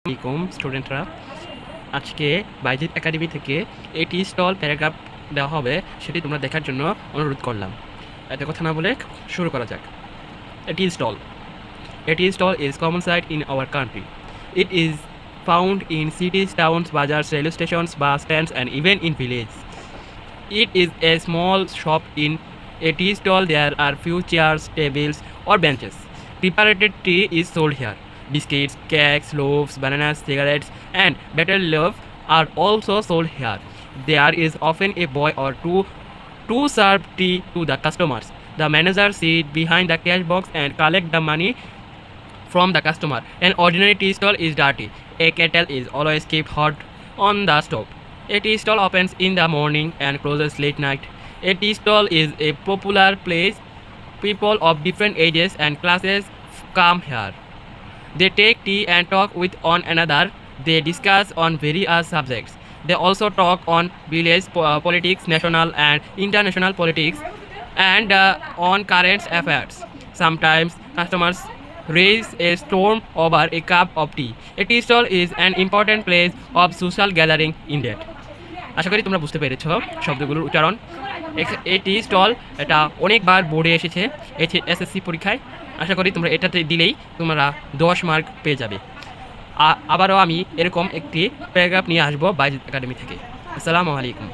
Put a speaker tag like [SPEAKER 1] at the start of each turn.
[SPEAKER 1] আসসালামাইকুম স্টুডেন্টরা, আজকে বাইজিৎ একাডেমি থেকে এটি স্টল প্যারাগ্রাফ দেওয়া হবে, সেটি তোমরা দেখার জন্য অনুরোধ করলাম। এত কথা না বলে শুরু করা যাক। এটি stall is common sight in our country. It is found in cities, towns, bazaars, railway stations, bus stands, and even in villages. It is a small shop. In a tea stall, there are few chairs, tables, or benches. Prepared tea is sold here. Biscuits, cakes, loaves, bananas, cigarettes, and better loaf are also sold here. There is often a boy or two to serve tea to the customers. The manager sit behind the cash box and collect the money from the customer. An ordinary tea stall is dirty. A kettle is always kept hot on the stove. A tea stall opens in the morning and closes late night. A tea stall is a popular place. People of different ages and classes come here. They take tea and talk with one another. They discuss on various subjects. They also talk on village politics, national and international politics, and on current affairs. Sometimes customers raise a storm over a cup of tea. A tea stall is an important place of social gathering in that. আশা করি তোমরা বুঝতে পেরেছো শব্দগুলোর উচ্চারণ। এই tea stall এটা অনেকবার বোর্ডে এসেছে এসএসসি পরীক্ষায়। আশা করি তোমরা এটাতে দিলেই তোমরা 10 মার্ক পেয়ে যাবে। আবারও আমি এরকম একটি প্যারাগ্রাফ নিয়ে আসবো বাইজিৎ একাডেমি থেকে। আসসালামু আলাইকুম।